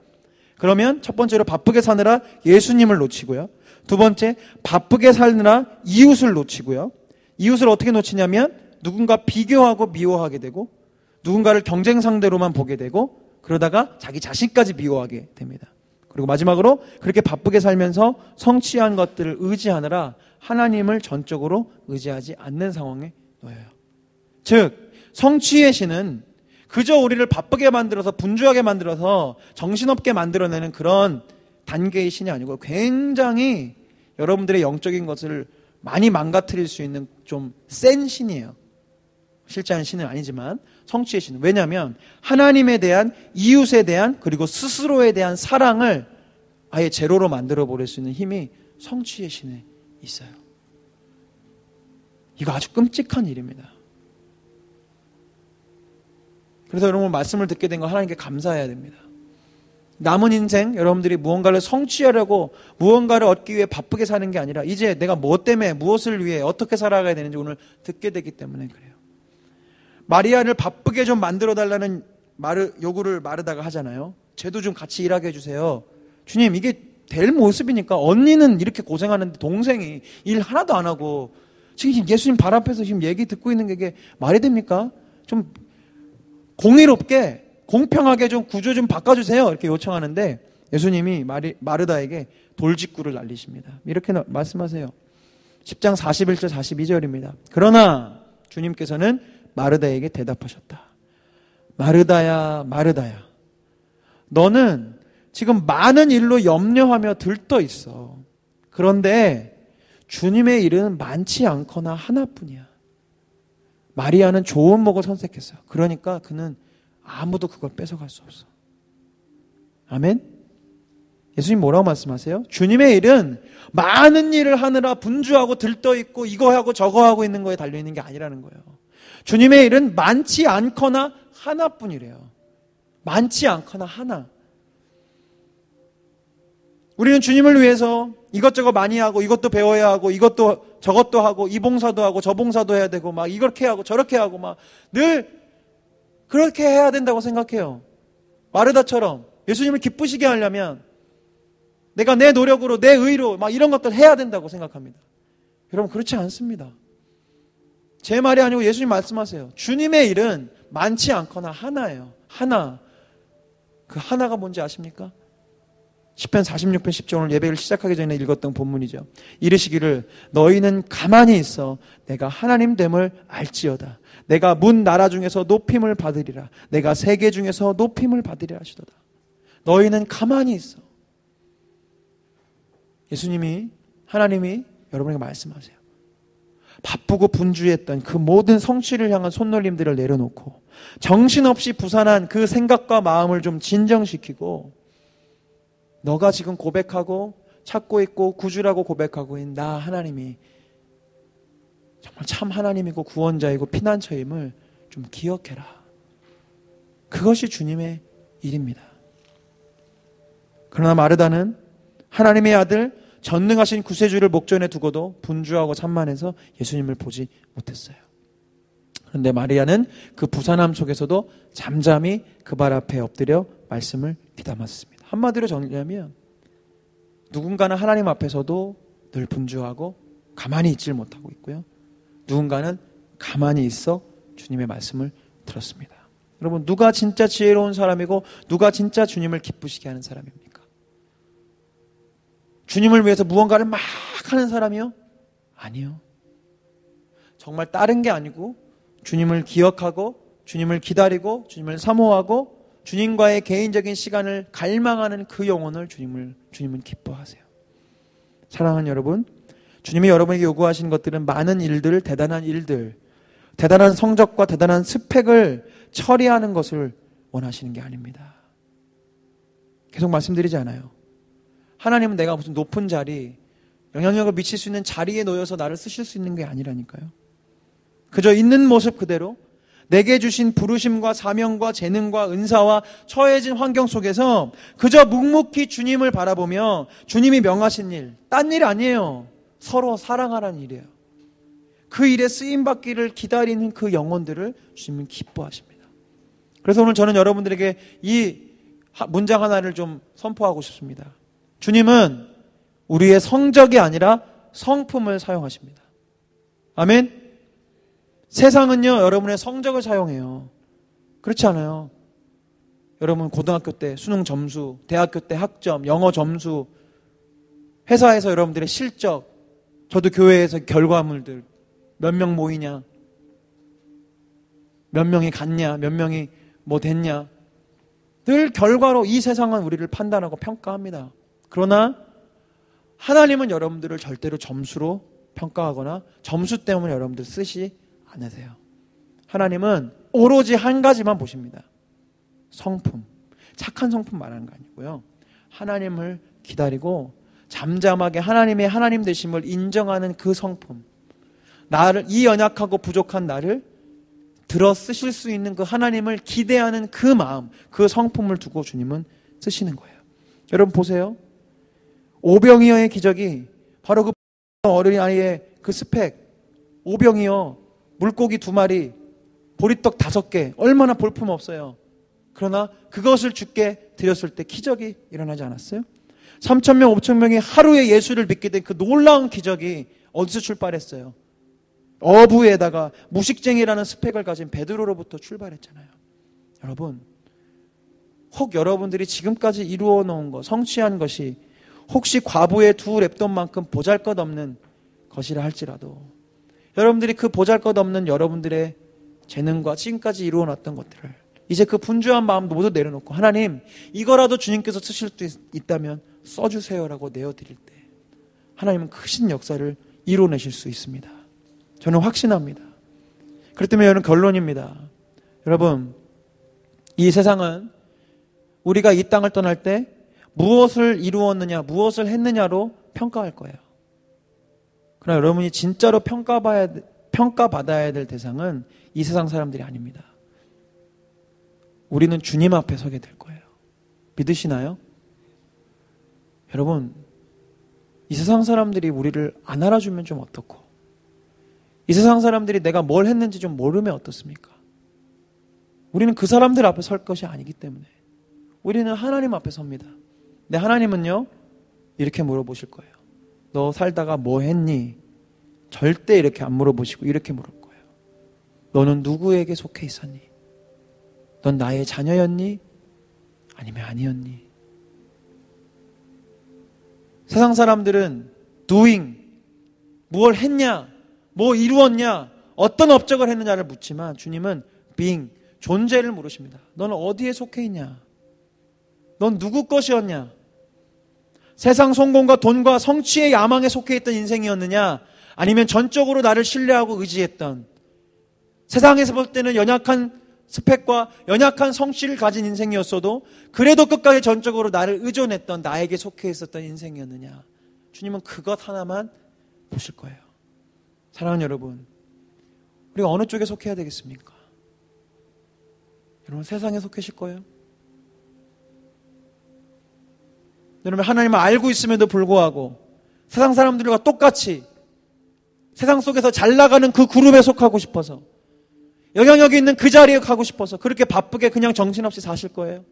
그러면 첫 번째로 바쁘게 사느라 예수님을 놓치고요. 두 번째, 바쁘게 살느라 이웃을 놓치고요. 이웃을 어떻게 놓치냐면 누군가 비교하고 미워하게 되고 누군가를 경쟁 상대로만 보게 되고 그러다가 자기 자신까지 미워하게 됩니다. 그리고 마지막으로 그렇게 바쁘게 살면서 성취한 것들을 의지하느라 하나님을 전적으로 의지하지 않는 상황에 놓여요. 즉 성취의 신은 그저 우리를 바쁘게 만들어서 분주하게 만들어서 정신없게 만들어내는 그런 단계의 신이 아니고 굉장히 여러분들의 영적인 것을 많이 망가뜨릴 수 있는 좀 센 신이에요. 실제한 신은 아니지만 성취의 신은. 왜냐하면 하나님에 대한, 이웃에 대한, 그리고 스스로에 대한 사랑을 아예 제로로 만들어 버릴 수 있는 힘이 성취의 신에 있어요. 이거 아주 끔찍한 일입니다. 그래서 여러분 말씀을 듣게 된 거 하나님께 감사해야 됩니다. 남은 인생 여러분들이 무언가를 성취하려고 무언가를 얻기 위해 바쁘게 사는 게 아니라 이제 내가 뭐 때문에 무엇을 위해 어떻게 살아가야 되는지 오늘 듣게 되기 때문에 그래요. 마리아를 바쁘게 좀 만들어달라는 요구를 마르다가 하잖아요. 쟤도 좀 같이 일하게 해주세요. 주님, 이게 될 모습이니까 언니는 이렇게 고생하는데 동생이 일 하나도 안 하고 지금 예수님 발 앞에서 지금 얘기 듣고 있는 게 이게 말이 됩니까? 좀 공의롭게 공평하게 좀 구조 좀 바꿔주세요. 이렇게 요청하는데 예수님이 마르다에게 돌직구를 날리십니다. 이렇게 말씀하세요. 10장 41절 42절입니다. 그러나 주님께서는 마르다에게 대답하셨다. 마르다야, 마르다야. 너는 지금 많은 일로 염려하며 들떠 있어. 그런데 주님의 일은 많지 않거나 하나뿐이야. 마리아는 좋은 목을 선택했어요. 그러니까 그는 아무도 그걸 뺏어갈 수 없어. 아멘? 예수님 뭐라고 말씀하세요? 주님의 일은 많은 일을 하느라 분주하고 들떠있고 이거 하고 저거 하고 있는 거에 달려있는 게 아니라는 거예요. 주님의 일은 많지 않거나 하나뿐이래요. 많지 않거나 하나. 우리는 주님을 위해서 이것저것 많이 하고 이것도 배워야 하고 이것도 저것도 하고 이 봉사도 하고 저 봉사도 해야 되고 막 이렇게 하고 저렇게 하고 막 늘 그렇게 해야 된다고 생각해요. 마르다처럼 예수님을 기쁘시게 하려면 내가 내 노력으로 내 의로 막 이런 것들 해야 된다고 생각합니다. 여러분 그렇지 않습니다. 제 말이 아니고 예수님 말씀하세요. 주님의 일은 많지 않거나 하나예요. 하나. 그 하나가 뭔지 아십니까? 시편 46편 10절 오늘 예배를 시작하기 전에 읽었던 본문이죠. 이르시기를 너희는 가만히 있어 내가 하나님 됨을 알지어다. 내가 문 나라 중에서 높임을 받으리라. 내가 세계 중에서 높임을 받으리라 하시도다. 너희는 가만히 있어. 예수님이 하나님이 여러분에게 말씀하세요. 바쁘고 분주했던 그 모든 성취를 향한 손놀림들을 내려놓고 정신없이 부산한 그 생각과 마음을 좀 진정시키고 너가 지금 고백하고 찾고 있고 구주라고 고백하고 있는 나 하나님이 정말 참 하나님이고 구원자이고 피난처임을 좀 기억해라. 그것이 주님의 일입니다. 그러나 마르다는 하나님의 아들 전능하신 구세주를 목전에 두고도 분주하고 산만해서 예수님을 보지 못했어요. 그런데 마리아는 그 부산함 속에서도 잠잠히 그 발 앞에 엎드려 말씀을 귀담았습니다. 한마디로 정리하면 누군가는 하나님 앞에서도 늘 분주하고 가만히 있질 못하고 있고요. 누군가는 가만히 있어 주님의 말씀을 들었습니다. 여러분, 누가 진짜 지혜로운 사람이고 누가 진짜 주님을 기쁘시게 하는 사람입니까? 주님을 위해서 무언가를 막 하는 사람이요? 아니요. 정말 다른 게 아니고 주님을 기억하고 주님을 기다리고 주님을 사모하고 주님과의 개인적인 시간을 갈망하는 그 영혼을 주님은 기뻐하세요. 사랑하는 여러분, 주님이 여러분에게 요구하신 것들은 많은 일들, 대단한 일들, 대단한 성적과 대단한 스펙을 처리하는 것을 원하시는 게 아닙니다. 계속 말씀드리지 않아요. 하나님은 내가 무슨 높은 자리, 영향력을 미칠 수 있는 자리에 놓여서 나를 쓰실 수 있는 게 아니라니까요. 그저 있는 모습 그대로 내게 주신 부르심과 사명과 재능과 은사와 처해진 환경 속에서 그저 묵묵히 주님을 바라보며 주님이 명하신 일, 딴 일 아니에요. 서로 사랑하라는 일이에요. 그 일에 쓰임받기를 기다리는 그 영혼들을 주님은 기뻐하십니다. 그래서 오늘 저는 여러분들에게 이 문장 하나를 좀 선포하고 싶습니다. 주님은 우리의 성적이 아니라 성품을 사용하십니다. 아멘? 세상은요, 여러분의 성적을 사용해요. 그렇지 않아요. 여러분 고등학교 때 수능 점수, 대학교 때 학점, 영어 점수, 회사에서 여러분들의 실적, 저도 교회에서 결과물들, 몇 명 모이냐, 몇 명이 갔냐, 몇 명이 뭐 됐냐, 늘 결과로 이 세상은 우리를 판단하고 평가합니다. 그러나 하나님은 여러분들을 절대로 점수로 평가하거나 점수 때문에 여러분들 쓰시 않으세요. 하나님은 오로지 한 가지만 보십니다. 성품. 착한 성품 말하는 거 아니고요. 하나님을 기다리고 잠잠하게 하나님의 하나님 되심을 인정하는 그 성품. 나를, 이 연약하고 부족한 나를 들어 쓰실 수 있는 그 하나님을 기대하는 그 마음, 그 성품을 두고 주님은 쓰시는 거예요. 여러분 보세요. 오병이어의 기적이 바로 그 어린아이의 그 스펙. 오병이어, 물고기 2마리, 보리떡 5개, 얼마나 볼품없어요. 그러나 그것을 주께 드렸을 때 기적이 일어나지 않았어요? 3,000명, 5,000명이 하루에 예수를 믿게 된 그 놀라운 기적이 어디서 출발했어요? 어부에다가 무식쟁이라는 스펙을 가진 베드로로부터 출발했잖아요. 여러분, 혹 여러분들이 지금까지 이루어 놓은 것, 성취한 것이 혹시 과부의 2랩돈만큼 보잘것없는 것이라 할지라도 여러분들이 그 보잘것없는 여러분들의 재능과 지금까지 이루어 놨던 것들을 이제 그 분주한 마음도 모두 내려놓고 하나님, 이거라도 주님께서 쓰실 수 있다면 써주세요라고 내어드릴 때 하나님은 크신 역사를 이루어내실 수 있습니다. 저는 확신합니다. 그렇기 때문에 여러분, 결론입니다. 여러분, 이 세상은 우리가 이 땅을 떠날 때 무엇을 이루었느냐, 무엇을 했느냐로 평가할 거예요. 그러나 여러분이 진짜로 평가받아야 될 대상은 이 세상 사람들이 아닙니다. 우리는 주님 앞에 서게 될 거예요. 믿으시나요? 여러분, 이 세상 사람들이 우리를 안 알아주면 좀 어떻고, 이 세상 사람들이 내가 뭘 했는지 좀 모르면 어떻습니까? 우리는 그 사람들 앞에 설 것이 아니기 때문에 우리는 하나님 앞에 섭니다. 근데 하나님은요, 이렇게 물어보실 거예요. 너 살다가 뭐 했니? 절대 이렇게 안 물어보시고 이렇게 물을 거예요. 너는 누구에게 속해 있었니? 넌 나의 자녀였니? 아니면 아니었니? 세상 사람들은 doing, 무엇을 했냐, 뭐 이루었냐, 어떤 업적을 했느냐를 묻지만 주님은 being, 존재를 물으십니다. 너는 어디에 속해 있냐? 넌 누구 것이었냐? 세상 성공과 돈과 성취의 야망에 속해 있던 인생이었느냐? 아니면 전적으로 나를 신뢰하고 의지했던, 세상에서 볼 때는 연약한 스펙과 연약한 성취를 가진 인생이었어도 그래도 끝까지 전적으로 나를 의존했던, 나에게 속해 있었던 인생이었느냐? 주님은 그것 하나만 보실 거예요. 사랑하는 여러분, 우리가 어느 쪽에 속해야 되겠습니까? 여러분, 세상에 속해실 거예요? 여러분, 하나님을 알고 있음에도 불구하고 세상 사람들과 똑같이 세상 속에서 잘 나가는 그 그룹에 속하고 싶어서, 영향력이 있는 그 자리에 가고 싶어서 그렇게 바쁘게 그냥 정신없이 사실 거예요?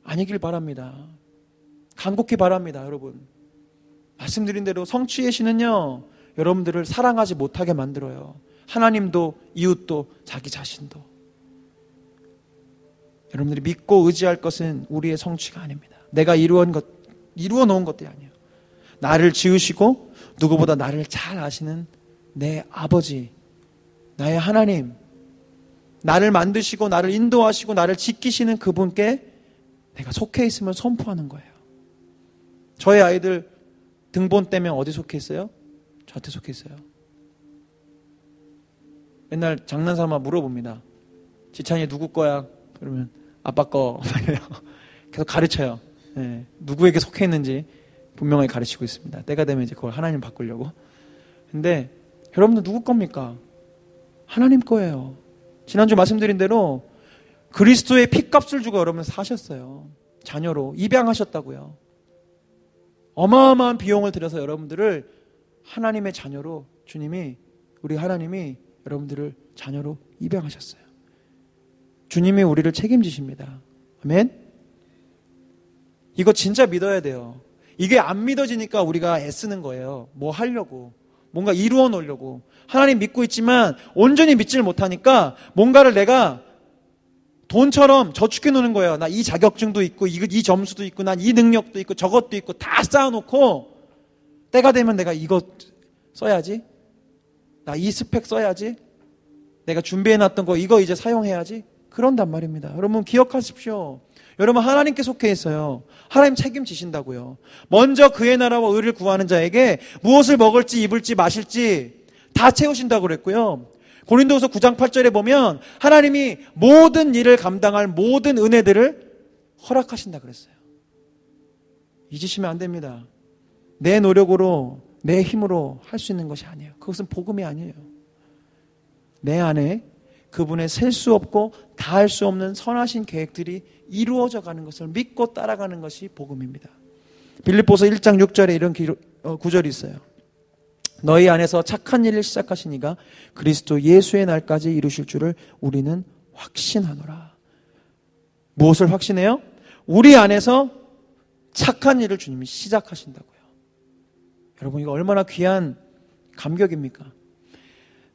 아니길 바랍니다. 간곡히 바랍니다. 여러분, 말씀드린 대로 성취의 신은요, 여러분들을 사랑하지 못하게 만들어요. 하나님도, 이웃도, 자기 자신도. 여러분들이 믿고 의지할 것은 우리의 성취가 아닙니다. 내가 이루어 놓은 것들이 아니에요. 나를 지으시고 누구보다 나를 잘 아시는 내 아버지, 나의 하나님, 나를 만드시고 나를 인도하시고 나를 지키시는 그분께 내가 속해 있음을 선포하는 거예요. 저희 아이들 등본 때문에 어디 속해 있어요? 저한테 속해 있어요. 맨날 장난삼아 물어봅니다. 지찬이 누구 거야? 그러면 아빠 거. 계속 가르쳐요. 네, 누구에게 속해 있는지 분명하게 가르치고 있습니다. 때가 되면 이제 그걸 하나님 바꾸려고. 근데 여러분들 누구 겁니까? 하나님 거예요. 지난주 말씀드린 대로 그리스도의 피값을 주고 여러분 사셨어요. 자녀로 입양하셨다고요. 어마어마한 비용을 들여서 여러분들을 하나님의 자녀로, 주님이, 우리 하나님이 여러분들을 자녀로 입양하셨어요. 주님이 우리를 책임지십니다. 아멘? 이거 진짜 믿어야 돼요. 이게 안 믿어지니까 우리가 애쓰는 거예요. 뭐 하려고, 뭔가 이루어 놓으려고. 하나님 믿고 있지만 온전히 믿지를 못하니까 뭔가를 내가 돈처럼 저축해 놓는 거예요. 나 이 자격증도 있고 이 점수도 있고 난 이 능력도 있고 저것도 있고 다 쌓아놓고 때가 되면 내가 이거 써야지, 나 이 스펙 써야지, 내가 준비해놨던 거 이거 이제 사용해야지, 그런단 말입니다. 여러분 기억하십시오. 여러분 하나님께 속해 있어요. 하나님 책임지신다고요. 먼저 그의 나라와 의를 구하는 자에게 무엇을 먹을지 입을지 마실지 다 채우신다고 그랬고요. 고린도후서 9장 8절에 보면 하나님이 모든 일을 감당할 모든 은혜들을 허락하신다 그랬어요. 잊으시면 안 됩니다. 내 노력으로, 내 힘으로 할 수 있는 것이 아니에요. 그것은 복음이 아니에요. 내 안에 그분의 셀 수 없고 다 할 수 없는 선하신 계획들이 이루어져 가는 것을 믿고 따라가는 것이 복음입니다. 빌립보서 1장 6절에 이런 구절이 있어요. 너희 안에서 착한 일을 시작하신 이가 그리스도 예수의 날까지 이루실 줄을 우리는 확신하노라. 무엇을 확신해요? 우리 안에서 착한 일을 주님이 시작하신다고요. 여러분 이거 얼마나 귀한 감격입니까?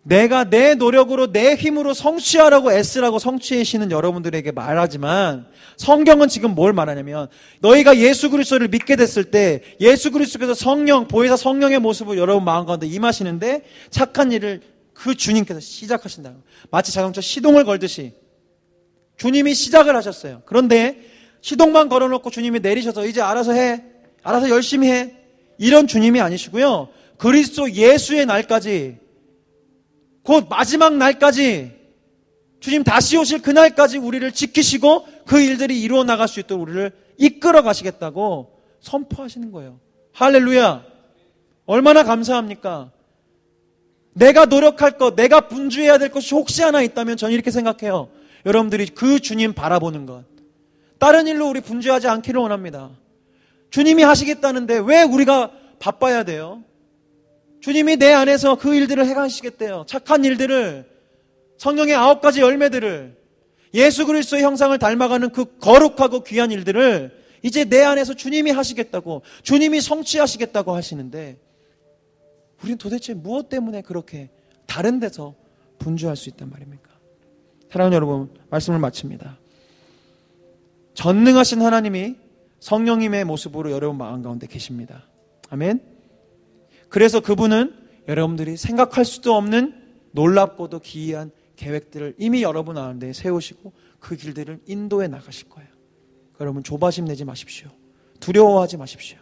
내가 내 노력으로 내 힘으로 성취하라고 애쓰라고 성취하시는 여러분들에게 말하지만 성경은 지금 뭘 말하냐면 너희가 예수 그리스도를 믿게 됐을 때 예수 그리스도께서 성령, 보혜사 성령의 모습을 여러분 마음 가운데 임하시는데 착한 일을 그 주님께서 시작하신다. 마치 자동차 시동을 걸듯이 주님이 시작을 하셨어요. 그런데 시동만 걸어놓고 주님이 내리셔서 이제 알아서 해, 알아서 열심히 해, 이런 주님이 아니시고요. 그리스도 예수의 날까지, 곧 마지막 날까지, 주님 다시 오실 그날까지 우리를 지키시고 그 일들이 이루어 나갈 수 있도록 우리를 이끌어 가시겠다고 선포하시는 거예요. 할렐루야. 얼마나 감사합니까? 내가 노력할 것, 내가 분주해야 될 것이 혹시 하나 있다면 저는 이렇게 생각해요. 여러분들이 그 주님 바라보는 것, 다른 일로 우리 분주하지 않기를 원합니다. 주님이 하시겠다는데 왜 우리가 바빠야 돼요? 주님이 내 안에서 그 일들을 행하시겠대요. 착한 일들을, 성령의 9가지 열매들을, 예수 그리스도의 형상을 닮아가는 그 거룩하고 귀한 일들을 이제 내 안에서 주님이 하시겠다고, 주님이 성취하시겠다고 하시는데 우리는 도대체 무엇 때문에 그렇게 다른 데서 분주할 수 있단 말입니까? 사랑하는 여러분, 말씀을 마칩니다. 전능하신 하나님이 성령님의 모습으로 여러분 마음 가운데 계십니다. 아멘. 그래서 그분은 여러분들이 생각할 수도 없는 놀랍고도 기이한 계획들을 이미 여러분 가운데 세우시고 그 길들을 인도해 나가실 거예요. 여러분 조바심 내지 마십시오. 두려워하지 마십시오.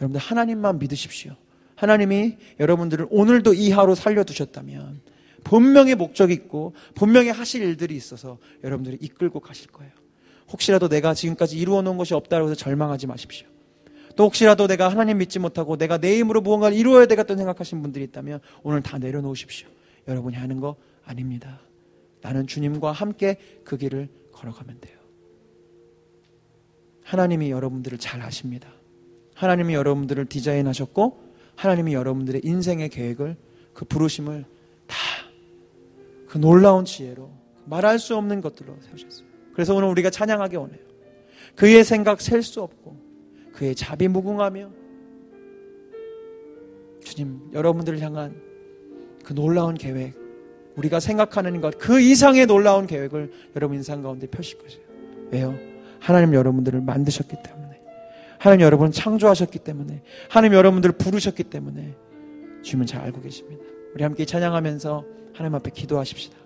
여러분들 하나님만 믿으십시오. 하나님이 여러분들을 오늘도 이 하루 살려두셨다면 분명히 목적이 있고 분명히 하실 일들이 있어서 여러분들이 이끌고 가실 거예요. 혹시라도 내가 지금까지 이루어 놓은 것이 없다고 해서 절망하지 마십시오. 또 혹시라도 내가 하나님 믿지 못하고 내가 내 힘으로 무언가를 이루어야 되겠다고 생각하시는 분들이 있다면 오늘 다 내려놓으십시오. 여러분이 하는 거 아닙니다. 나는 주님과 함께 그 길을 걸어가면 돼요. 하나님이 여러분들을 잘 아십니다. 하나님이 여러분들을 디자인하셨고 하나님이 여러분들의 인생의 계획을, 그 부르심을 다 그 놀라운 지혜로 말할 수 없는 것들로 세우셨어요. 그래서 오늘 우리가 찬양하기 원해요. 그의 생각 셀 수 없고 그의 자비 무궁하며, 주님 여러분들을 향한 그 놀라운 계획, 우리가 생각하는 것 그 이상의 놀라운 계획을 여러분 인생 가운데 펴실 것이에요. 왜요? 하나님 여러분들을 만드셨기 때문에, 하나님 여러분을 창조하셨기 때문에, 하나님 여러분들을 부르셨기 때문에 주님은 잘 알고 계십니다. 우리 함께 찬양하면서 하나님 앞에 기도하십시다.